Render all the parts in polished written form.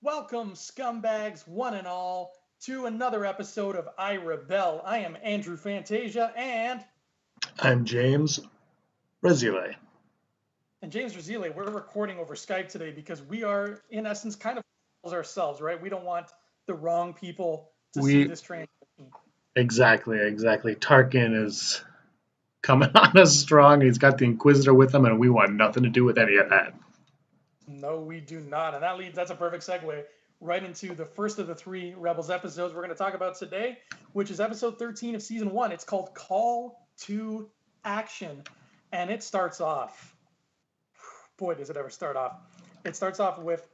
Welcome, scumbags, one and all, to another episode of I Rebel. I am Andrew Fantasia I'm James Razile. and James Razile. We're recording over Skype today because we are, in essence, kind of ourselves, right? We don't want the wrong people to see We this transition. exactly. Tarkin is coming on us strong. He's got the Inquisitor with him, and we want nothing to do with any of that. No, we do not. And that's a perfect segue right into the first of the three Rebels episodes we're going to talk about today, which is episode 13 of season one. It's called Call to Action. And it starts off, boy, does it ever start off. It starts off with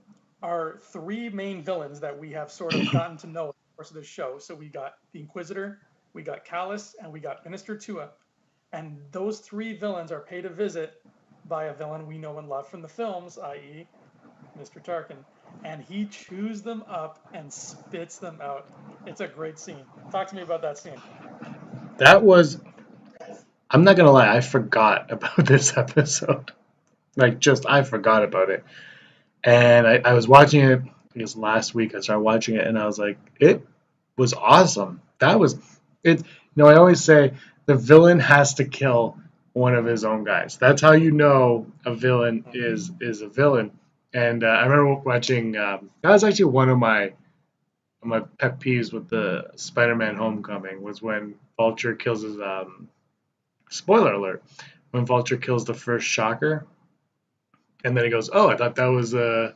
our three main villains that we have sort of gotten to know in the course of this show. So we got the Inquisitor, we got Callus, and we got Minister Tua. And those three villains are paid a visit by a villain we know and love from the films, i.e., Mr. Tarkin. And he chews them up and spits them out. It's a great scene. Talk to me about that scene. That was, I'm not gonna lie, I forgot about this episode. I forgot about it. And I was watching it, I guess last week I started watching it, and I was like, it was awesome. That was it. I always say the villain has to kill one of his own guys. That's how you know a villain is a villain. And I remember watching. That was actually one of my pet peeves with the Spider-Man Homecoming was when Vulture kills his. Spoiler alert! When Vulture kills the first Shocker, and then he goes, "Oh, I thought that was the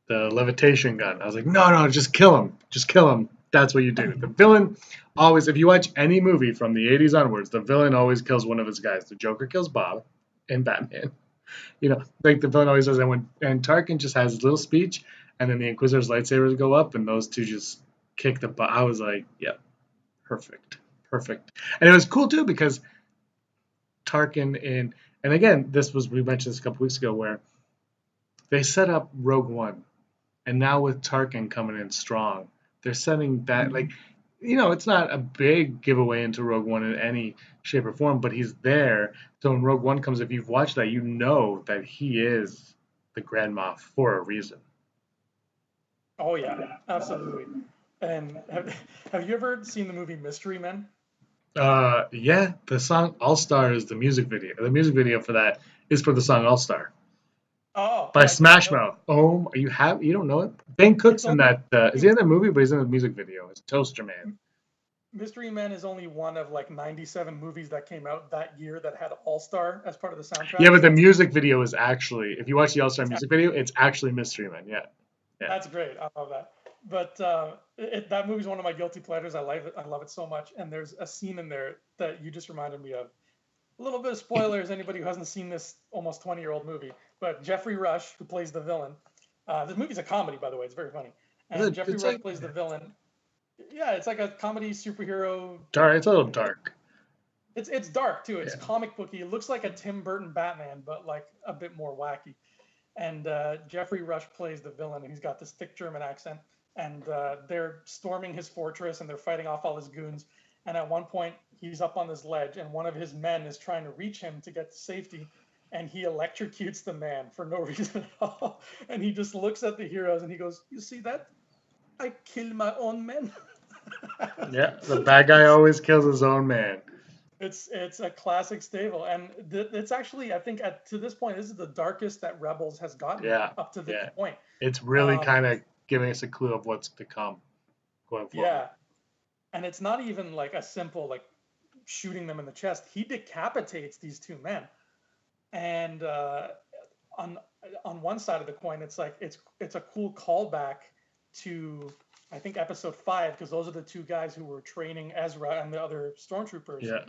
levitation gun." I was like, no, just kill him. Just kill him. That's what you do. The villain always, if you watch any movie from the 80s onwards, the villain always kills one of his guys. The Joker kills Bob in Batman. Like the villain always does. And Tarkin just has his little speech, and then the Inquisitor's lightsabers go up, and those two just kick the butt. I was like, yeah, perfect. Perfect. And it was cool too because Tarkin and again, we mentioned this a couple weeks ago where they set up Rogue One. And now with Tarkin coming in strong, they're setting that it's not a big giveaway into Rogue One in any shape or form, but he's there. So when Rogue One comes, if you've watched that, you know that he is the Grand Moff for a reason. Oh, yeah, absolutely. And have you ever seen the movie Mystery Men? Yeah, the song All Star is the music video. The music video for that is for the song All Star Oh, by I didn't Smash know. Mouth. Oh, you don't know it? Ben It's Cook's in only that. Is he in that movie? But he's in the music video. It's Toaster Man. Mystery Men is only one of like 97 movies that came out that year that had All Star as part of the Yeah, soundtrack. but So the music video is actually, if you watch the All Star it's music video, it's actually Mystery Men. Yeah, yeah. that's great. I love that. But that movie's one of my guilty pleasures. I love it. I love it so much. And there's a scene in there that you just reminded me of. A little bit of spoilers. Anybody who hasn't seen this almost 20-year-old movie, but Jeffrey Rush, who plays the villain. This movie's a comedy, by the way. It's very funny. And Jeffrey It's Rush like plays the villain. Yeah, it's like a comedy superhero. dark. It's a little dark. It's dark too. It's Yeah, comic booky. It looks like a Tim Burton Batman, but like a bit more wacky. And Jeffrey Rush plays the villain, and he's got this thick German accent. And they're storming his fortress, and they're fighting off all his goons. And at one point, he's up on this ledge, and one of his men is trying to reach him to get to safety, and he electrocutes the man for no reason at all. And he just looks at the heroes, and he goes, "You see that? I kill my own men." yeah. The bad guy always kills his own man. It's a classic stable, and it's actually, I think, to this point, this is the darkest that Rebels has gotten Yeah, up to this yeah. point. It's really Um, kind of giving us a clue of what's to come going forward. yeah, and it's not even like a simple like shooting them in the chest. He decapitates these two men, and on on one side of the coin, it's like it's a cool callback to, I think, episode 5, because those are the two guys who were training Ezra and the other stormtroopers, Yeah,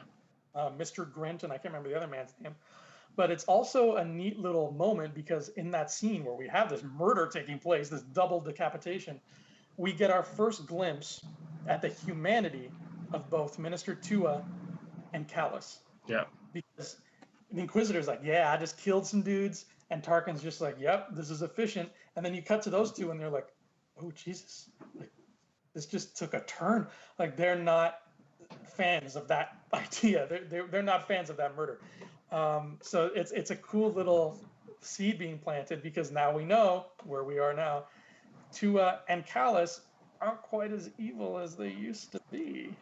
Mr. Grint, and I can't remember the other man's name. But it's also a neat little moment because in that scene where we have this murder taking place, this double decapitation, we get our first glimpse at the humanity of both Minister Tua and Callus. yeah. Because the Inquisitor's like, yeah, I just killed some dudes. And Tarkin's just like, yep, this is efficient. And then you cut to those two and they're like, oh, Jesus. Like, this just took a turn. Like, they're not fans of that idea. They're not fans of that murder. So it's a cool little seed being planted because now we know where we are now. Tua and Callus aren't quite as evil as they used to be.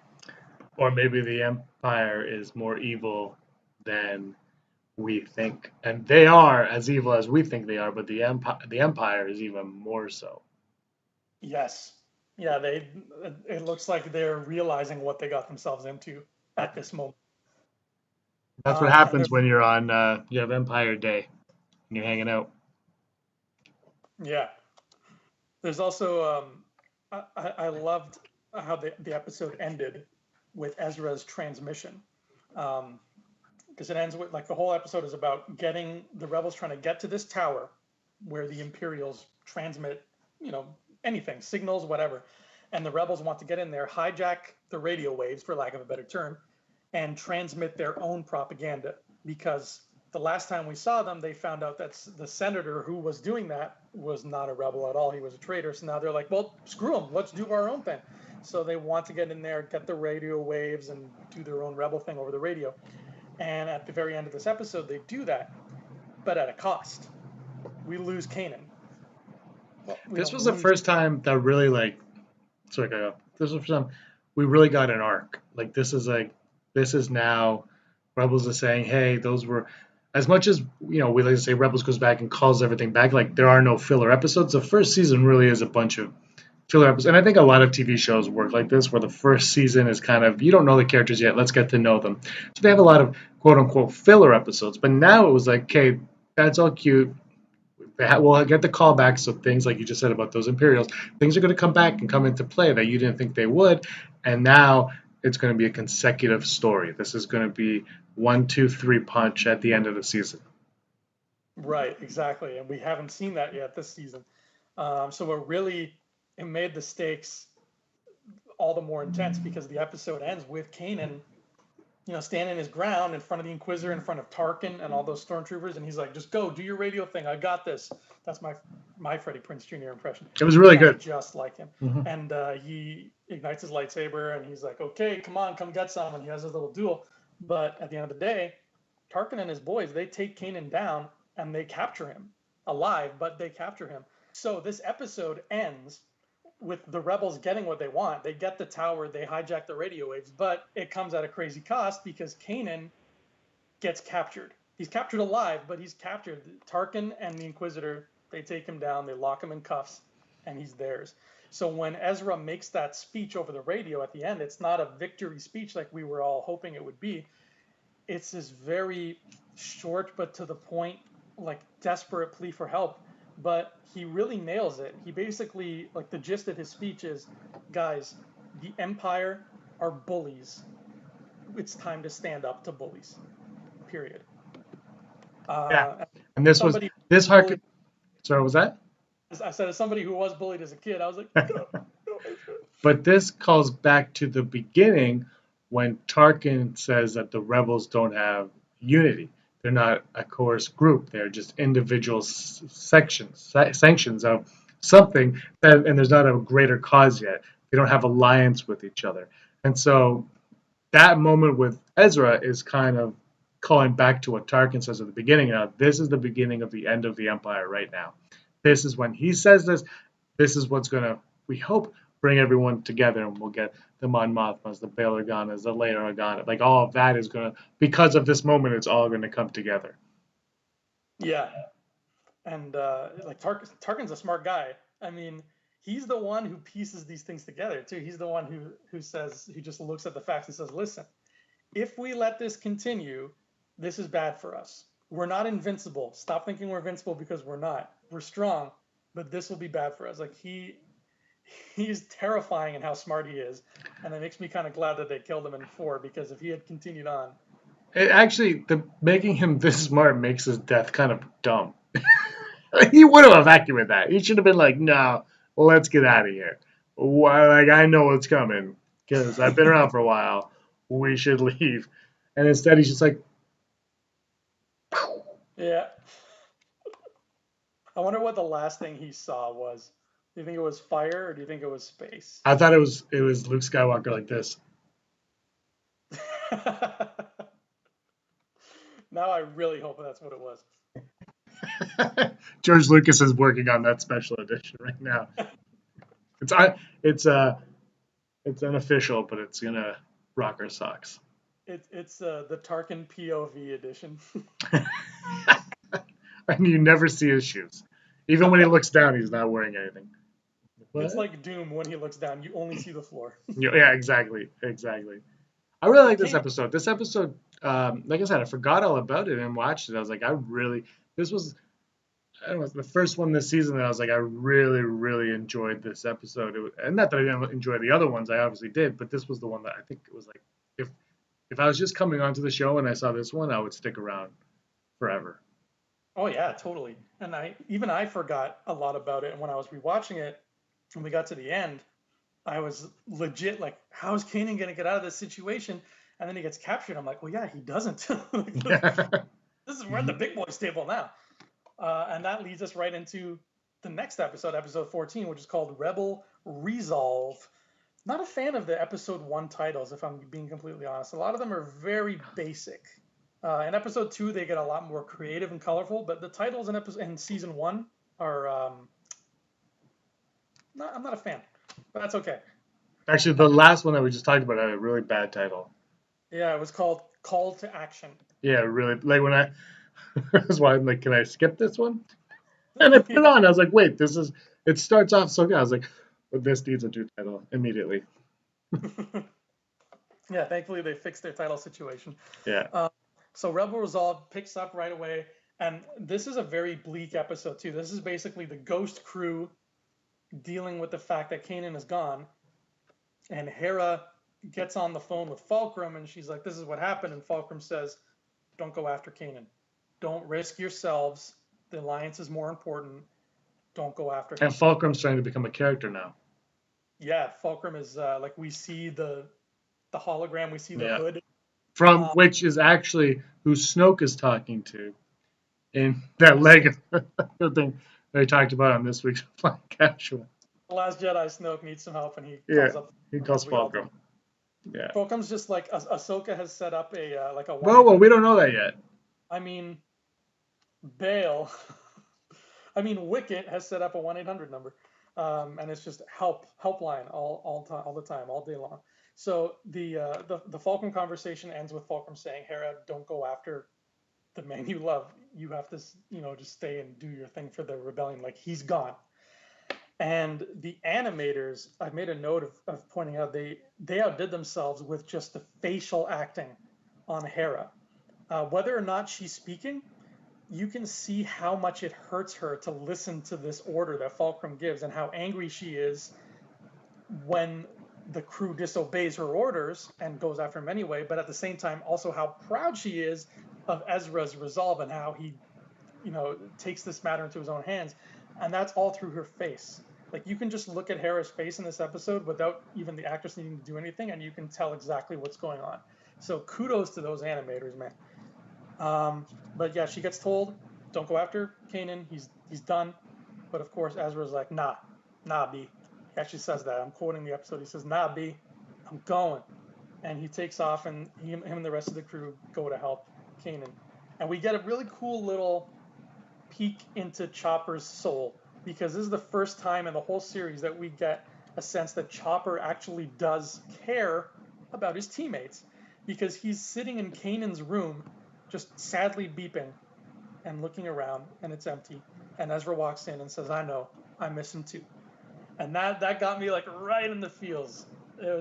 Or maybe the Empire is more evil than we think, and they are as evil as we think they are, but the Empire is even more so. Yes. Yeah, it looks like they're realizing what they got themselves into at this moment. That's what And happens there's when you're on you have Empire Day and you're hanging out. yeah, there's also I loved how the episode ended with Ezra's transmission. Because it ends with like the whole episode is about getting the rebels trying to get to this tower where the Imperials transmit, you know, anything, signals, whatever. And the rebels want to get in there, hijack the radio waves, for lack of a better term, and transmit their own propaganda. Because the last time we saw them, they found out that the senator who was doing that was not a rebel at all. He was a traitor. So now they're like, well, screw them. Let's do our own thing. So they want to get in there, get the radio waves, and do their own rebel thing over the radio. And at the very end of this episode, they do that, but at a cost. We lose Kanan. Well, we This don't was the lose. first time that really sorry, this was the first time we really got an arc. This is now Rebels is saying, hey, those were as much as we like to say Rebels goes back and calls everything back. Like there are no filler episodes. The first season really is a bunch of filler episodes, and I think a lot of TV shows work like this, where the first season is kind of you don't know the characters yet. Let's get to know them. So they have a lot of quote unquote filler episodes. But now it was like, okay, that's all cute. We'll get the callbacks, so things like you just said about those Imperials, things are going to come back and come into play that you didn't think they would, and now it's going to be a consecutive story. This is going to be 1, 2, 3 punch at the end of the season. Right, exactly. And we haven't seen that yet this season. So it made the stakes all the more intense because the episode ends with Kanan, standing his ground in front of the Inquisitor, in front of Tarkin and all those stormtroopers, and he's like, "Just go, do your radio thing. I got this." That's my Freddie Prinze Jr. impression. It was really good. Just like him. Mm-hmm. And he ignites his lightsaber, and he's like, "Okay, come on, come get some." And he has his little duel. But at the end of the day, Tarkin and his boys, they take Kanan down and they capture him alive, but they capture him. So this episode ends with the rebels getting what they want. They get the tower, they hijack the radio waves, but it comes at a crazy cost because Kanan gets captured. He's captured alive, but he's captured. Tarkin and the Inquisitor, they take him down, they lock him in cuffs, and he's theirs. So when Ezra makes that speech over the radio at the end, it's not a victory speech like we were all hoping it would be. It's this very short but to the point, like desperate plea for help. But he really nails it. He basically, like the gist of his speech is, guys, the Empire are bullies. It's time to stand up to bullies. Period. Yeah, and this was this hard. Sorry, was that? I said, as somebody who was bullied as a kid, I was like, no. But this calls back to the beginning when Tarkin says that the rebels don't have unity. They're not a coerced group. They're just individual sanctions of something, and there's not a greater cause yet. They don't have alliance with each other. And so that moment with Ezra is kind of calling back to what Tarkin says at the beginning. Now, this is the beginning of the end of the Empire right now. This is when he says this. This is what's going to, we hope, bring everyone together, and we'll get the Mon Mothmas, the Bail Organas, the Leia Organa. Like all of that is going to, because of this moment, it's all going to come together. Yeah. And like Tarkin's a smart guy. I mean, he's the one who pieces these things together too. He's the one who says, he just looks at the facts and says, listen, if we let this continue, this is bad for us. We're not invincible. Stop thinking we're invincible, because we're not. We're strong, but this will be bad for us. Like he's terrifying in how smart he is, and it makes me kind of glad that they killed him in 4, because if he had continued on, Making him this smart makes his death kind of dumb. He would have evacuated that. He should have been like, no, let's get out of here. Like, I know what's coming because I've been around for a while. We should leave. And instead, he's just like, yeah. I wonder what the last thing he saw was. Do you think it was fire, or do you think it was space? I thought it was Luke Skywalker like this. Now I really hope that's what it was. George Lucas is working on that special edition right now. It's I it's unofficial, but it's gonna rock our socks. It's the Tarkin POV edition. And you never see his shoes. Even when he looks down, he's not wearing anything. It's What? like Doom when he looks down, you only see the floor. Yeah, exactly, exactly. I really like this Kane, episode. This episode, like I said, I forgot all about it and watched it. I was like, this was, I don't know, the first one this season that I was like, I really, really enjoyed this episode. And not that I didn't enjoy the other ones, I obviously did, but this was the one that I think it was like, if I was just coming onto the show and I saw this one, I would stick around forever. oh yeah, totally. And I forgot a lot about it. And when I was rewatching it, when we got to the end, I was legit like, how is Kanan gonna get out of this situation? And then he gets captured. I'm like, well, yeah, he doesn't. This is we're at the big boys table now. And that leads us right into the next episode, episode 14, which is called Rebel Resolve. Not a fan of the episode 1 titles, if I'm being completely honest. A lot of them are very basic. In episode 2, they get a lot more creative and colorful, but the titles in season 1 are I'm not a fan, but that's okay. Actually, the last one that we just talked about had a really bad title. Yeah, it was called Call to Action. Yeah, really. Like when that's why I'm like, can I skip this one? And I put it on. I was like, wait, it starts off so good. I was like, well, this needs a new title immediately. Yeah, thankfully they fixed their title situation. Yeah. So Rebel Resolve picks up right away, and this is a very bleak episode too. This is basically the Ghost crew dealing with the fact that Kanan is gone, and Hera gets on the phone with Fulcrum, and she's like, "This is what happened," and Fulcrum says, "Don't go after Kanan. Don't risk yourselves. The alliance is more important. Don't go after him." And Fulcrum's trying to become a character now. Yeah, Fulcrum is like we see the hologram, we see the Yeah. hood. From which is actually who Snoke is talking to in that Lego thing they talked about on this week's Flying Casual. The Last Jedi Snoke needs some help, and he Yeah, calls up. he calls Fulcrum. Yeah. Fulcrum's just like Ahsoka has set up a like a. Well, we don't know that yet. I mean, Bale. I mean, Wicket has set up a 1-800 number, and it's just helpline all the time, all day long. So the Fulcrum conversation ends with Fulcrum saying, "Hera, don't go after the man you love. You have to, just stay and do your thing for the rebellion. Like he's gone." And the animators, I made a note of pointing out they outdid themselves with just the facial acting on Hera. Whether or not she's speaking, you can see how much it hurts her to listen to this order that Fulcrum gives and how angry she is when the crew disobeys her orders and goes after him anyway, but at the same time also how proud she is of Ezra's resolve and how he takes this matter into his own hands, and that's all through her face. Like you can just look at Hera's face in this episode without even the actress needing to do anything, and you can tell exactly what's going on. So kudos to those animators, man. But yeah, she gets told, "Don't go after Kanan. He's done." But of course, Ezra's like, "Nah, B." He actually says that. I'm quoting the episode. He says, "Nah, B, I'm going," and he takes off, and him and the rest of the crew go to help Kanan, and we get a really cool little peek into Chopper's soul, because this is the first time in the whole series that we get a sense that Chopper actually does care about his teammates, because he's sitting in Kanan's room just sadly beeping and looking around, and it's empty, and Ezra walks in and says, "I know, I miss him too." And that got me like right in the feels. That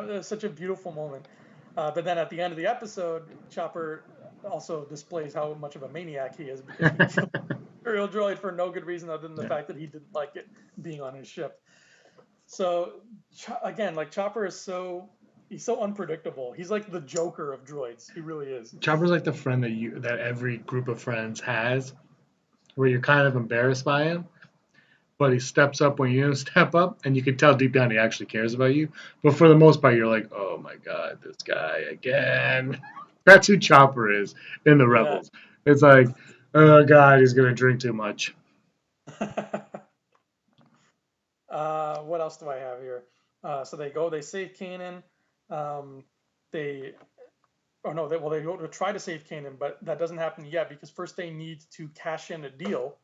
was such a beautiful moment. But then at the end of the episode, Chopper also displays how much of a maniac he is, because he killed Imperial droid for no good reason other than the fact that he didn't like it being on his ship. So again, like Chopper is he's so unpredictable. He's like the Joker of droids. He really is. Chopper's like the friend that every group of friends has, where you're kind of embarrassed by him, but he steps up when you don't step up, and you can tell deep down he actually cares about you. But for the most part, you're like, oh my god, this guy again. That's who Chopper is in the Rebels. Yeah. It's like, oh god, he's gonna drink too much. What else do I have here? So they save Kanan. They go to try to save Kanan, but that doesn't happen yet, because first they need to cash in a deal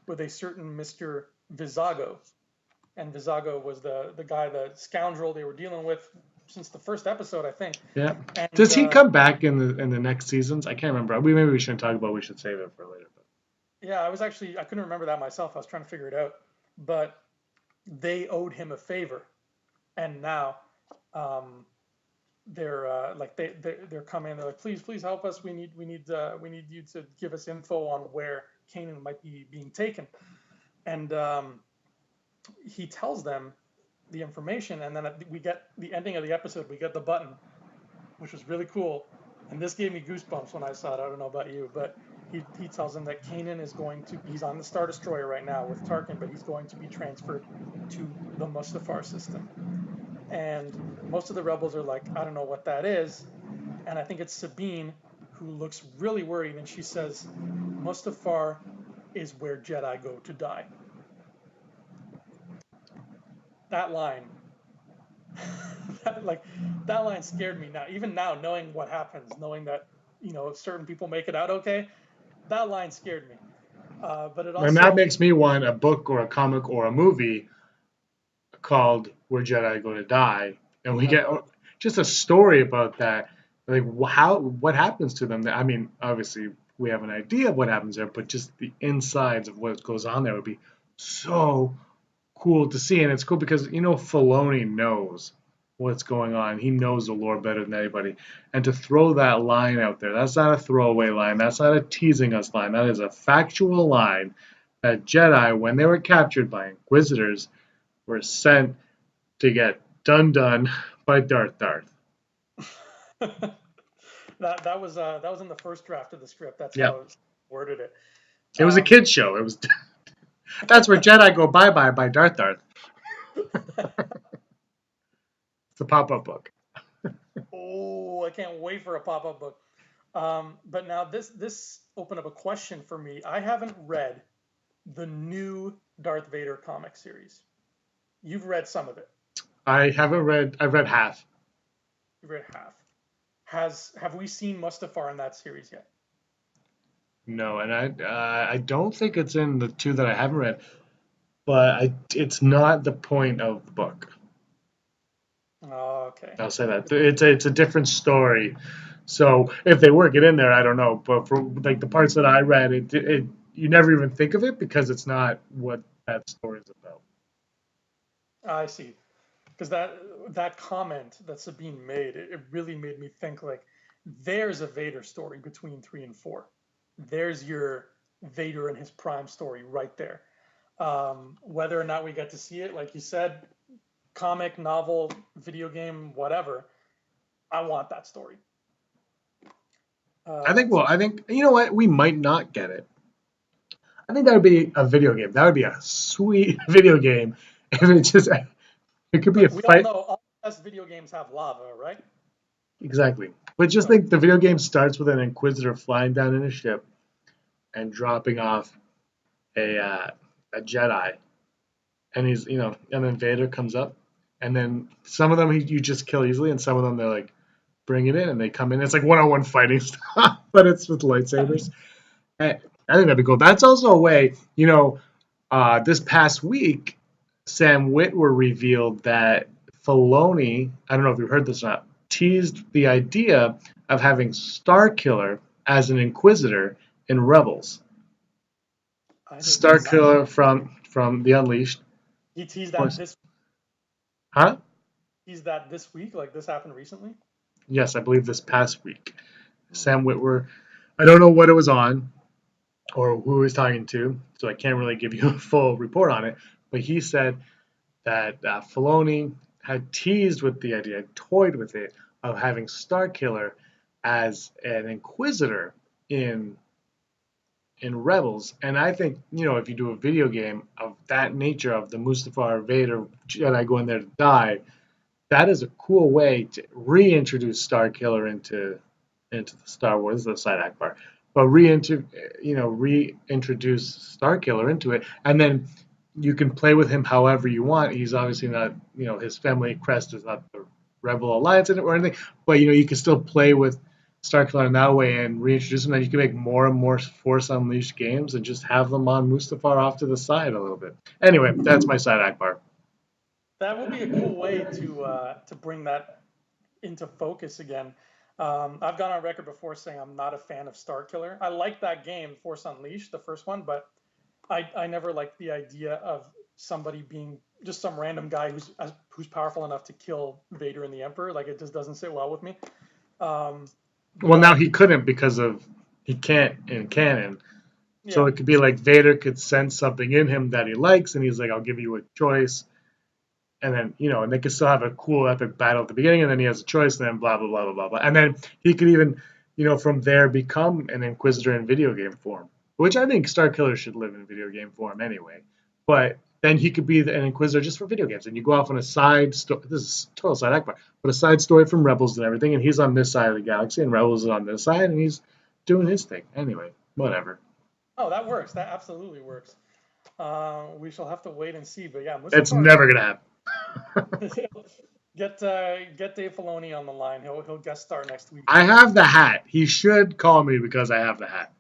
with a certain Mr. Vizago. and Vizago was the guy, the scoundrel they were dealing with since the first episode, I think. Yeah. And Does he come back in the next seasons? I can't remember. Maybe we shouldn't talk about. We should save it for later. But yeah, I couldn't remember that myself. I was trying to figure it out, but they owed him a favor, and now um, they're like they're coming. They're like, please help us. We need you to give us info on where Kanan might be being taken. And he tells them the information, and then we get the ending of the episode. We get the button, which was really cool. And this gave me goosebumps when I saw it. I don't know about you, but he tells them that Kanan is he's on the Star Destroyer right now with Tarkin, but he's going to be transferred to the Mustafar system. And most of the rebels are like, I don't know what that is. And I think it's Sabine who looks really worried, and she says, Mustafar is where Jedi go to die. That line, that line scared me. Now, even now, knowing what happens, knowing that certain people make it out okay, that line scared me. But it and that also, makes me want a book or a comic or a movie called "Where Jedi Go to Die," and we get just a story about that. Like what happens to them? I mean, obviously we have an idea of what happens there, but just the insides of what goes on there would be so cool to see. And it's cool because Filoni knows what's going on. He knows the lore better than anybody. And to throw that line out there, that's not a throwaway line. That's not a teasing us line. That is a factual line that Jedi, when they were captured by Inquisitors, were sent to get done by Darth. that was in the first draft of the script. That's Yeah, how I worded it. it was a Um, kids show. It was that's where Jedi go bye by Darth. It's a pop up book. oh, I can't wait for a pop-up book. But now this opened up a question for me. I haven't read the new Darth Vader comic series. You've read some of it. I haven't read. I've read half. You've read half. Have we seen Mustafar in that series yet? No, and I don't think it's in the two that I haven't read, but it's not the point of the book. Oh, okay. I'll say that it's a different story. So if they work it in there, I don't know. But for like the parts that I read, it you never even think of it because it's not what that story is about. I see. Because that comment that Sabine made, it really made me think like, there's a Vader story between 3 and 4. There's your Vader and his prime story right there. Whether or not we get to see it, like you said, comic, novel, video game, whatever, I want that story. I think So well, I think you know what, we might not get it. I think that would be a video game. That would be a sweet video game if it could be a but we all fight. know all the best video games have lava, right? Exactly. But just So think the video game starts with an Inquisitor flying down in a ship and dropping off a Jedi, and and then Vader comes up, and then some of them you just kill easily, and some of them they're like bring it in, and they come in. It's like one-on-one fighting stuff, but it's with lightsabers. And I think that'd be cool. That's also a way, this past week, Sam Witwer revealed that Filoni, I don't know if you've heard this or not, teased the idea of having Starkiller as an Inquisitor in Rebels. I did not know. Starkiller from The Unleashed. He teased Of that course. this Huh? teased that this week, like this happened recently. Yes, I believe this past week. Sam Witwer. I don't know what it was on or who he was talking to, so I can't really give you a full report on it. But he said that Filoni had teased with the idea, toyed with it, of having Starkiller as an Inquisitor in Rebels. And I think, if you do a video game of that nature, of the Mustafar Vader Jedi going there to die, that is a cool way to reintroduce Starkiller into the Star Wars, the side act part, but reintroduce Starkiller into it, and then you can play with him however you want. He's obviously not, his family crest is not the Rebel Alliance in it or anything, but you can still play with Starkiller in that way and reintroduce him. Then you can make more and more Force Unleashed games and just have them on Mustafar off to the side a little bit. Anyway, that's my side act part. That would be a cool way to bring that into focus again. I've gone on record before saying I'm not a fan of Star Killer. I like that game, Force Unleashed, the first one, but I never liked the idea of somebody being just some random guy who's powerful enough to kill Vader and the Emperor. Like it just doesn't sit well with me. Um, Well, now but he couldn't because of he can't in canon. So yeah, it could be like Vader could sense something in him that he likes, and he's like, "I'll give you a choice." And then, and they could still have a cool epic battle at the beginning, and then he has a choice, and then blah blah blah blah blah blah. And then he could even, from there become an Inquisitor in video game form, which I think Star Killer should live in video game form anyway. But then he could be an Inquisitor just for video games, and you go off on a side story. This is total side act, but a side story from Rebels and everything, and he's on this side of the galaxy, and Rebels is on this side, and he's doing his thing anyway. Whatever. oh, that works. That absolutely works. We shall have to wait and see. But yeah, It's Mustafar, never gonna happen. get Dave Filoni on the line. He'll guest star next week. I have the hat. He should call me because I have the hat.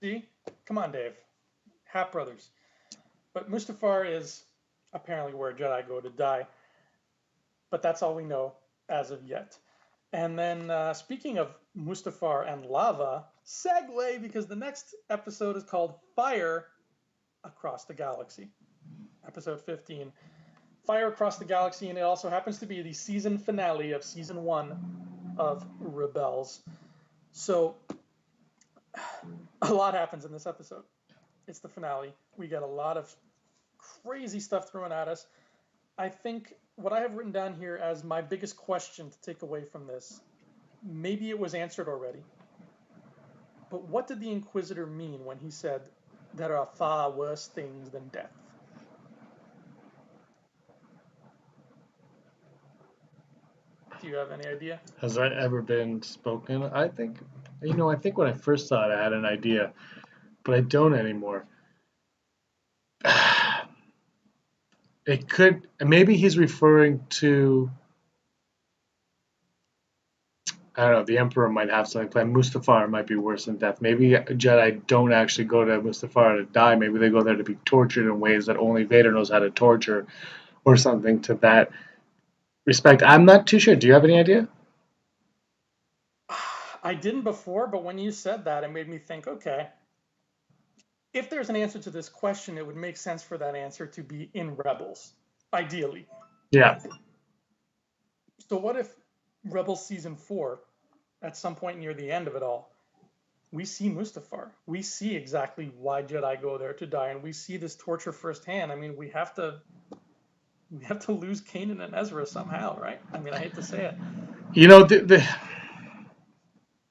See, come on, Dave. Hat brothers. But Mustafar is apparently where Jedi go to die. But that's all we know as of yet. And then speaking of Mustafar and lava, segue because the next episode is called Fire Across the Galaxy. Episode 15. Fire Across the Galaxy, and it also happens to be the season finale of season 1 of Rebels. So a lot happens in this episode. It's the finale. We get a lot of crazy stuff thrown at us. I think what I have written down here as my biggest question to take away from this, maybe it was answered already, but what did the Inquisitor mean when he said there are far worse things than death? Do you have any idea? Has that ever been spoken? I think, I think when I first saw it, I had an idea, but I don't anymore. It could, maybe he's referring to, I don't know, the Emperor might have something planned. Mustafar might be worse than death. Maybe Jedi don't actually go to Mustafar to die. Maybe they go there to be tortured in ways that only Vader knows how to torture, or something to that respect. I'm not too sure. Do you have any idea? I didn't before, but when you said that, it made me think, okay, if there's an answer to this question, it would make sense for that answer to be in Rebels, ideally. Yeah. So what if Rebels season 4, at some point near the end of it all, we see Mustafar. We see exactly why Jedi go there to die, and we see this torture firsthand. I mean, we have to lose Kanan and Ezra somehow, right? I mean, I hate to say it.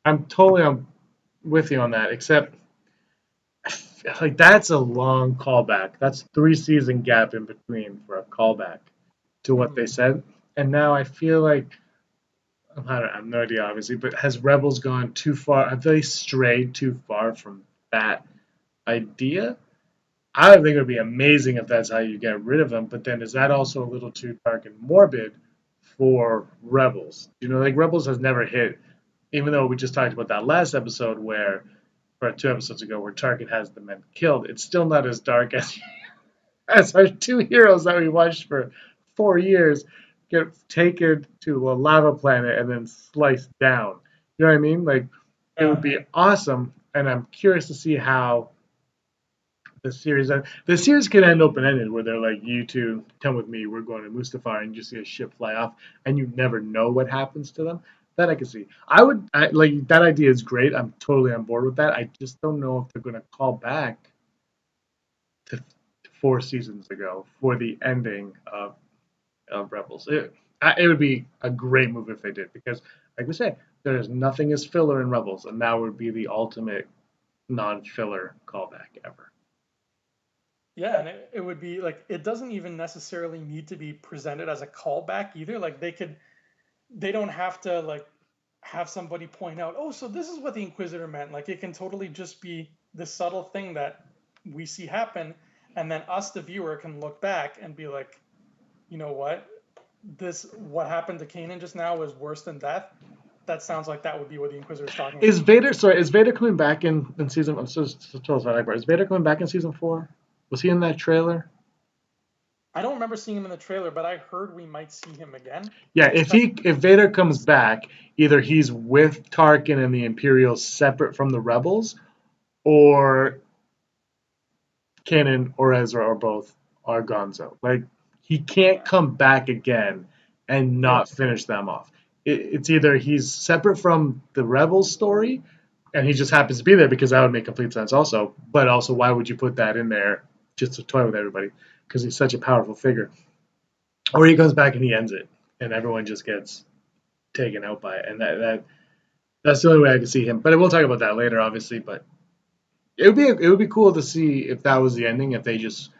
I'm totally with you on that, except like that's a long callback. That's 3 season gap in between for a callback to what they said. And now I feel like I have no idea, obviously, but has Rebels gone too far? Have they strayed too far from that idea? I think it would be amazing if that's how you get rid of them, but then is that also a little too dark and morbid for Rebels? Like Rebels has never hit, even though we just talked about that last episode or 2 episodes ago, where Tarkin has the men killed. It's still not as dark as our 2 heroes that we watched for 4 years get taken to a lava planet and then sliced down. You know what I mean? Like, it would be awesome, and I'm curious to see how the series can end open-ended, where they're like, you two come with me, we're going to Mustafar, and you see a ship fly off and you never know what happens to them. That I can see. Like that idea is great. I'm totally on board with that. I just don't know if they're going to call back to 4 seasons ago for the ending of Rebels. It would be a great move if they did, because like we say, there's nothing as filler in Rebels, and that would be the ultimate non-filler callback ever. Yeah, and it would be like, it doesn't even necessarily need to be presented as a callback either. Like they don't have to like have somebody point out, oh, so this is what the Inquisitor meant. Like it can totally just be the subtle thing that we see happen, and then us, the viewer, can look back and be like, you know what, what happened to Kanan just now was worse than death. That sounds like that would be what the Inquisitor is talking about. Is Vader coming back in season? Is Vader coming back in season 4? Was he in that trailer? I don't remember seeing him in the trailer, but I heard we might see him again. Yeah, It's kind if Vader comes back, either he's with Tarkin and the Imperials separate from the Rebels, or Kanan or Ezra or both are Gonzo. Like he can't yeah, come back again and really. not finish them off. It's either he's separate from the Rebels story, and he just happens to be there because that would make complete sense also. But also, why would you put that in there just to toy with everybody? Because he's such a powerful figure. Or he comes back and he ends it, and everyone just gets taken out by it, and that's the only way I can see him. But we'll talk about that later, obviously. But it would be cool to see if that was the ending, if they just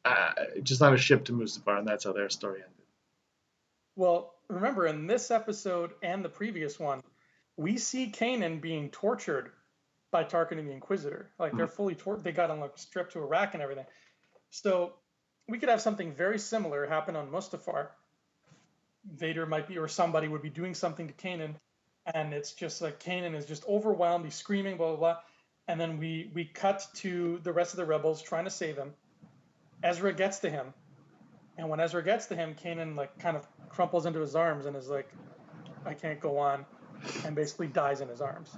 on a ship to Mustafar, and that's how their story ended. Well, remember in this episode and the previous one, we see Kanan being tortured by Tarkin and the Inquisitor. Like they're fully they got him like stripped to a rack and everything. So we could have something very similar happen on Mustafar. Vader might be, or somebody would be doing something to Kanan, and it's just like Kanan is just overwhelmed. He's screaming, blah blah blah, and then we cut to the rest of the rebels trying to save him. Ezra gets to him, and when Ezra gets to him, Kanan like kind of crumples into his arms and is like, "I can't go on," and basically dies in his arms.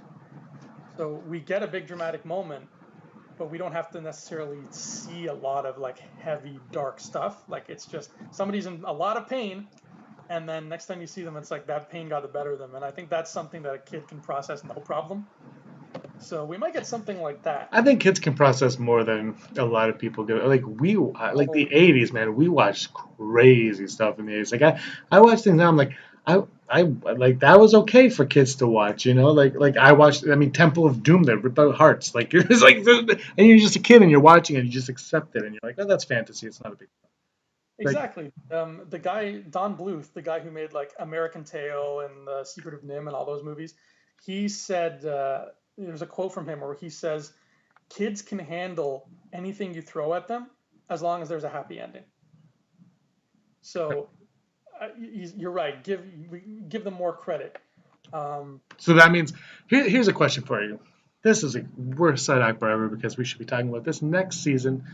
So we get a big dramatic moment, but we don't have to necessarily see a lot of like heavy dark stuff. Like it's just somebody's in a lot of pain, and then next time you see them, it's like that pain got the better of them. And I think that's something that a kid can process no problem. So we might get something like that. I think kids can process more than a lot of people do. Like Oh, the '80s, man. We watched crazy stuff in the '80s. Like I watch things now. I'm like, I like that was okay for kids to watch. You know, like I watched. I mean, Temple of Doom that ripped out hearts. Like it's like, and you're just a kid and you're watching it. And you just accept it, and you're like, oh, that's fantasy. It's not a big deal. Like exactly. The guy Don Bluth, the guy who made like American Tail and The Secret of Nim and all those movies, he said there's a quote from him where he says, "Kids can handle anything you throw at them as long as there's a happy ending." So you're right. Give them more credit. Um, so that means here's a question for you. This is a worst side act forever because we should be talking about this next season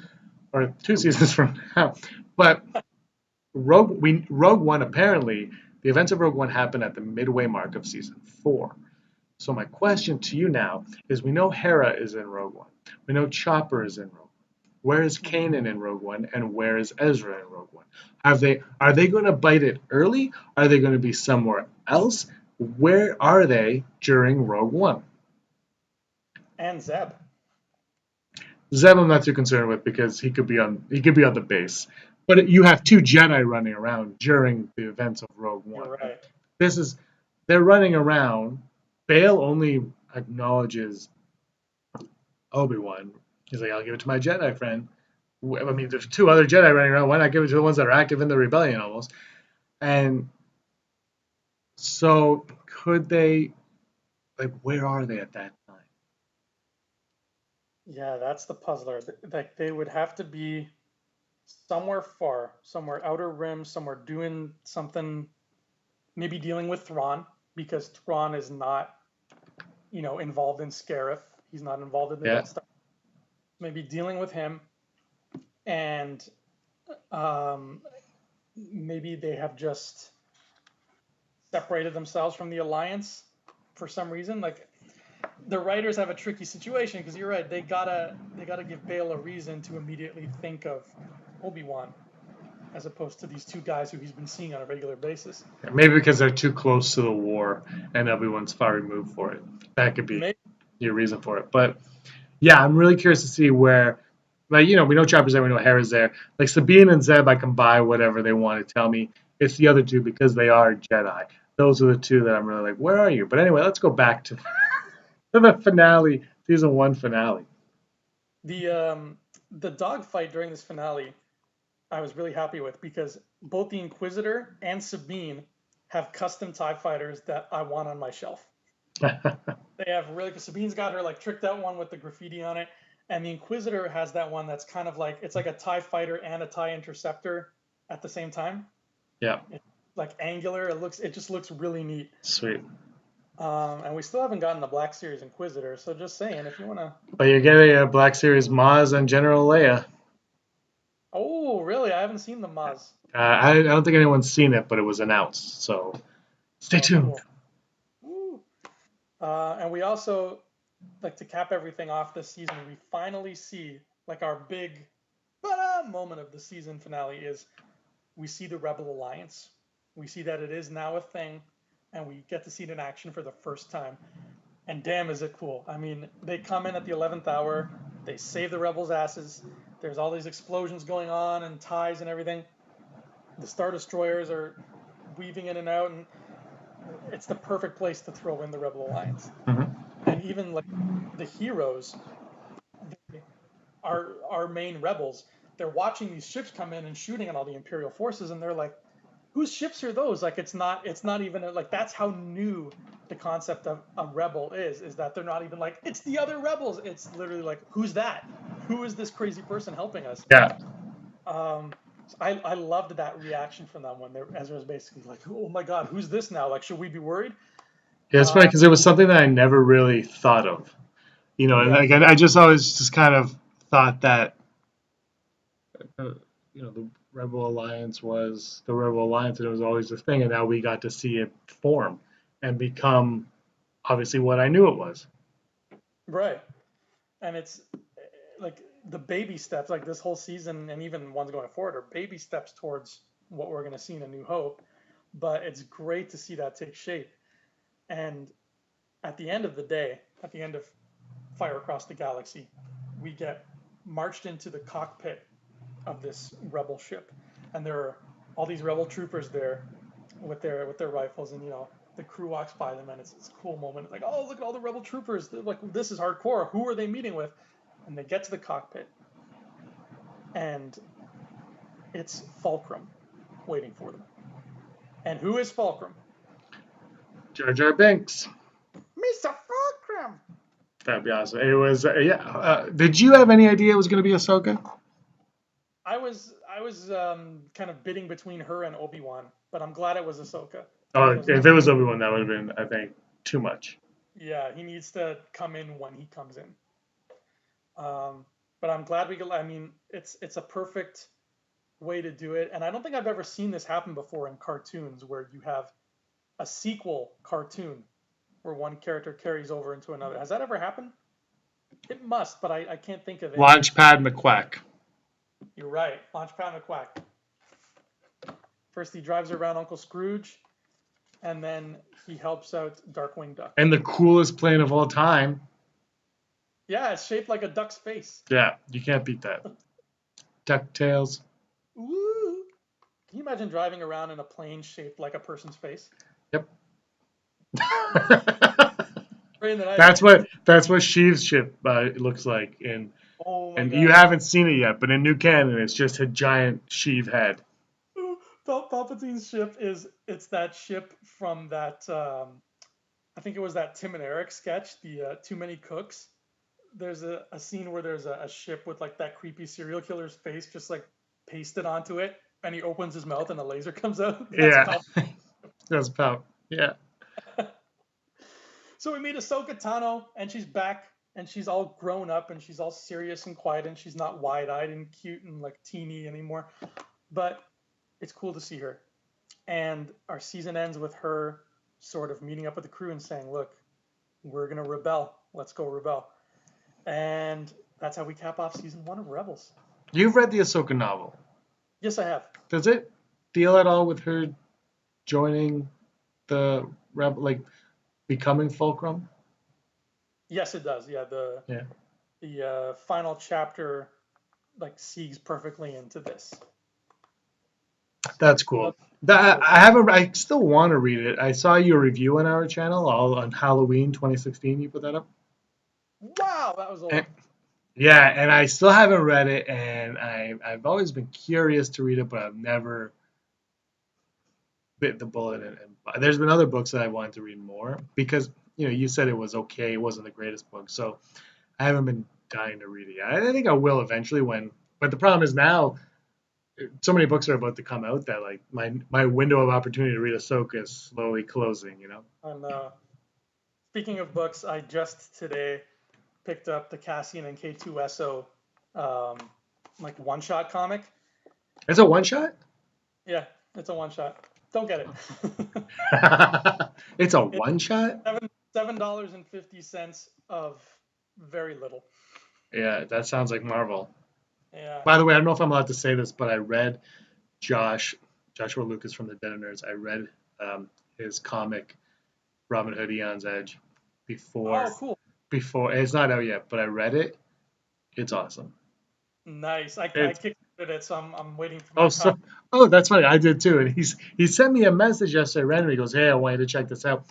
or 2 seasons from now. But Rogue One, apparently the events of Rogue One happened at the midway mark of season 4. So my question to you now is: we know Hera is in Rogue One, we know Chopper is in Rogue One. Where is Kanan in Rogue One, and where is Ezra in Rogue One? Are they going to bite it early? Are they going to be somewhere else? Where are they during Rogue One? and Zeb. Zeb, I'm not too concerned with because he could be on the base. But you have 2 Jedi running around during the events of Rogue One. You're right. This is they're running around. Bale only acknowledges Obi-Wan. He's like, I'll give it to my Jedi friend. I mean, there's 2 other Jedi running around. Why not give it to the ones that are active in the rebellion almost? And so, could they, like, where are they at that time? Yeah, that's the puzzler. Like they would have to be somewhere far, somewhere outer rim, somewhere doing something, maybe dealing with Thrawn, because Thrawn is not, involved in Scarif. He's not involved in the Yeah. Death Star. Maybe dealing with him, and um, maybe they have just separated themselves from the Alliance for some reason. Like the writers have a tricky situation because you're right. They gotta give Bale a reason to immediately think of Obi-Wan as opposed to these 2 guys who he's been seeing on a regular basis. Maybe because they're too close to the war and everyone's far removed for it. That could be Maybe, your reason for it. But yeah, I'm really curious to see where, like, we know Chopper's there, we know Hera's there. Like Sabine and Zeb, I can buy whatever they want to tell me. It's the other 2 because they are Jedi. Those are the 2 that I'm really like, where are you? But anyway, let's go back to the finale, season 1 finale. the dogfight during this finale, I was really happy with because both the Inquisitor and Sabine have custom TIE fighters that I want on my shelf. They have really, because Sabine's got her like tricked out one with the graffiti on it, and the Inquisitor has that one that's kind of like, it's like a TIE fighter and a TIE interceptor at the same time. Yeah, It's like angular. It just looks really neat. sweet. And we still haven't gotten the Black Series Inquisitor, so just saying, if you want to. But you're getting a Black Series Maz and General Leia. Oh, really? I haven't seen the Maz. I don't think anyone's seen it, but it was announced. So stay Oh, tuned. cool. Woo. And we also, like, to cap everything off this season, we finally see, like, our big moment of the season finale is we see the Rebel Alliance. We see that it is now a thing, and we get to see it in action for the first time. And damn, is it cool. I mean, they come in at the 11th hour, they save the Rebels' asses. There's all these explosions going on and ties and everything. The Star Destroyers are weaving in and out, and it's the perfect place to throw in the Rebel Alliance. Hmm. And even like the heroes, our main rebels, they're watching these ships come in and shooting at all the Imperial forces, and they're like, whose ships are those? Like, it's not even like, that's how new the concept of a rebel is that they're not even like, it's the other rebels. It's literally like, who's that? Who is this crazy person helping us? Yeah. So I loved that reaction from them when Ezra was basically like, oh my god, who's this now? Like, should we be worried? Yeah, it's funny Uh, because it was something that I never really thought of. And yeah, like I just always just kind of thought that the Rebel Alliance was the Rebel Alliance, and it was always a thing, and now we got to see it form and become obviously what I knew it was. right. And it's like the baby steps, like this whole season, and even ones going forward, are baby steps towards what we're going to see in A New Hope. But it's great to see that take shape. And at the end of the day, at the end of Fire Across the Galaxy, we get marched into the cockpit of this rebel ship, and there are all these rebel troopers there with their rifles, and the crew walks by them, and it's this cool moment. It's like, oh, look at all the rebel troopers! They're like, this is hardcore. Who are they meeting with? And they get to the cockpit, and it's Fulcrum waiting for them. And who is Fulcrum? Jar Jar Binks. Mr. Fulcrum. That'd be awesome. It was yeah. Did you have any idea it was going to be Ahsoka? I was kind of bidding between her and Obi-Wan, but I'm glad it was Ahsoka Oh, because if it was Obi-Wan, that would have been, I think, too much. yeah, he needs to come in when he comes in. Um, but I'm glad we. I mean, it's a perfect way to do it, and I don't think I've ever seen this happen before in cartoons where you have a sequel cartoon where one character carries over into another. Has that ever happened? It must, but I can't think of any. Launchpad McQuack. You're right. Launchpad McQuack. First, he drives around Uncle Scrooge, and then he helps out Darkwing Duck. And the coolest plane of all time. Yeah, it's shaped like a duck's face. Yeah, you can't beat that. DuckTales. Woo! Can you imagine driving around in a plane shaped like a person's face? Yep. Brandon, that's what Sheev's ship looks like in, oh my and you god. haven't seen it yet, but in New Canon it's just a giant Sheev head. Palpatine's ship it's that ship from that I think it was that Tim and Eric sketch, the Too Many Cooks. There's a scene where there's a ship with like that creepy serial killer's face just like pasted onto it, and he opens his mouth and a laser comes out. That's Yeah, that's about yeah. So we meet Ahsoka Tano, and she's back, and she's all grown up, and she's all serious and quiet, and she's not wide-eyed and cute and like teeny anymore. But it's cool to see her. And our season ends with her sort of meeting up with the crew and saying, "Look, we're gonna rebel. Let's go rebel." And that's how we cap off season 1 of Rebels. You've read the Ahsoka novel. Yes, I have. Does it deal at all with her joining the rebel, like becoming Fulcrum? Yes, it does. Yeah, the Yeah. the final chapter like segues perfectly into this. That's So cool. that's That cool. I haven't. I still want to read it. I saw your review on our channel all on Halloween 2016. You put that up. Wow, that was And, old. yeah, and I still haven't read it, and I've always been curious to read it, but I've never bit the bullet. And there's been other books that I wanted to read more because you said it was okay. It wasn't the greatest book, so I haven't been dying to read it yet. I think I will eventually when. But the problem is now so many books are about to come out that like my window of opportunity to read Ahsoka is slowly closing. And speaking of books, I just today picked up the Cassian and K2SO like one-shot comic. It's a one shot? Yeah, it's a one shot. Don't get it. It's a It's one shot? $7.50 of very little. Yeah, that sounds like Marvel. Yeah. By the way, I don't know if I'm allowed to say this, but I read Joshua Lucas from the Dead of Nerds. I read his comic Robin Hood Eon's Edge before Oh, cool. before it's not out yet, but I read it. It's awesome. Nice. I It's kickstarted it, so I'm waiting for oh my so copy. oh that's funny. I did too. And he sent me a message yesterday randomly. He goes, "Hey, I want you to check this out."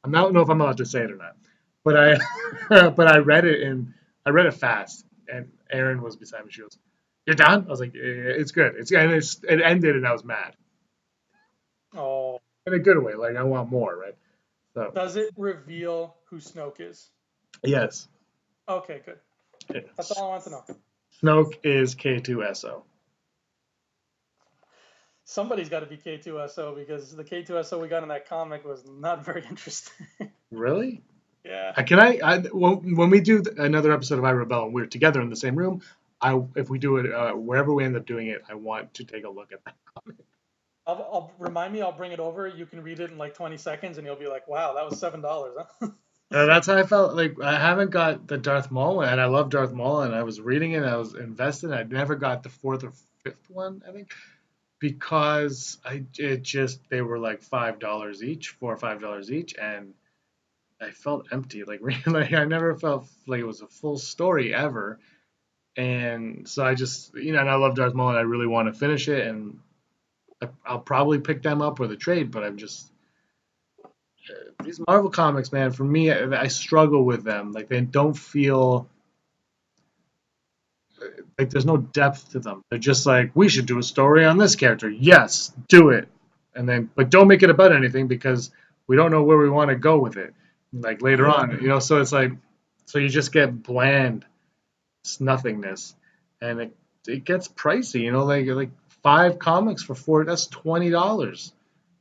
I don't know if I'm allowed to say it or not, but I but I read it fast. And Aaron was beside me. She goes, "You're done?" I was like, "Yeah, it's good. It ended, and I was mad Oh, in a good way. Like I want more, right?" So does it reveal who Snoke is? yes, Okay, good. That's all I want to know. Snoke is K2SO. Somebody's got to be K2SO because the K2SO we got in that comic was not very interesting. Really? Yeah. When we do another episode of I Rebel and we're together in the same room, if we do it wherever we end up doing it, I want to take a look at that. I'll remind me. I'll bring it over. You can read it in like 20 seconds, and you'll be like, "Wow, that was $7, huh?" That's how I felt. Like I haven't got the Darth Maul, and I love Darth Maul, and I was reading it, and I was invested. I never got the fourth or fifth one, I think, because they were like $5 each, $4 or $5 each, and I felt empty. Like really, I never felt like it was a full story ever. And so I just, and I love Darth Maul, and I really want to finish it, and I'll probably pick them up with a trade, but I'm just these Marvel comics, man. For me, I struggle with them. Like they don't feel like there's no depth to them. They're just like we should do a story on this character. Yes, do it, and then but don't make it about anything because we don't know where we want to go with it. Like later Yeah. on, so it's like so you just get bland nothingness, and it gets pricey. Like 5 comics for four. That's $20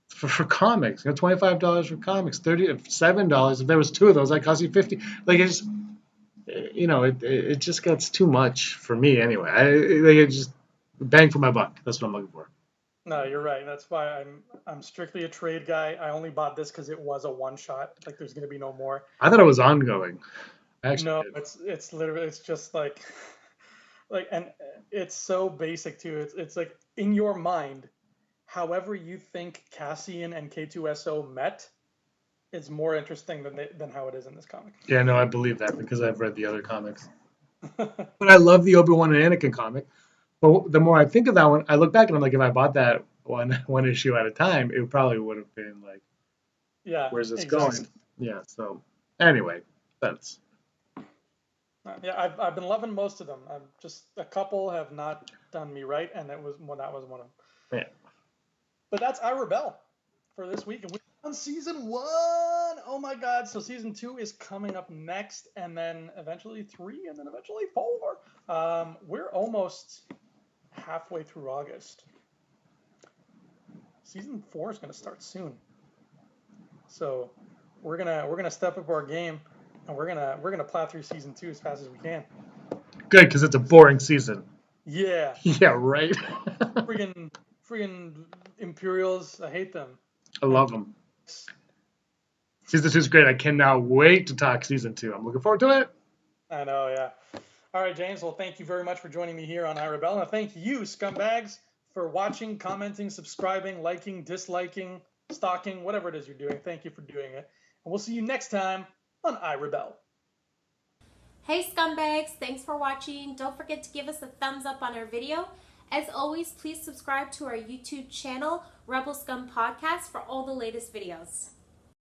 for comics. $25 for comics. $37 if there was two of those. That cost you 50. Like it's it just gets too much for me anyway. It just bang for my buck. That's what I'm looking for. No, you're right. That's why I'm strictly a trade guy. I only bought this because it was a one shot. Like there's gonna be no more. I thought it was ongoing. I actually No, did. it's literally it's just like and it's so basic too. It's like in your mind, however you think Cassian and K2SO met is more interesting than how it is in this comic. Yeah, no, I believe that because I've read the other comics. But I love the Obi-Wan and Anakin comic. But the more I think of that one, I look back and I'm like, if I bought that one issue at a time, it probably would have been like, Yeah, where's this exactly. going? Yeah. So anyway, that's Yeah, I've been loving most of them. I'm just a couple have not done me right, and that was one of them. yeah. But that's I Rebel for this week, and we're on season 1. Oh my God! So season 2 is coming up next, and then eventually 3, and then eventually 4. We're almost halfway through August. Season 4 is going to start soon, so we're gonna step up our game, and we're gonna plow through season 2 as fast as we can. Good because it's a boring season. Yeah, Yeah, right. friggin' Imperials, I hate them. I And love them. Season 2 is great. I cannot wait to talk season 2. I'm looking forward to it. I know, yeah. All right, James. Well, thank you very much for joining me here on iRebel. And thank you, scumbags, for watching, commenting, subscribing, liking, disliking, stalking, whatever it is you're doing. Thank you for doing it. And we'll see you next time on iRebel. Hey scumbags, thanks for watching. Don't forget to give us a thumbs up on our video. As always, please subscribe to our YouTube channel, Rebel Scum Podcast, for all the latest videos.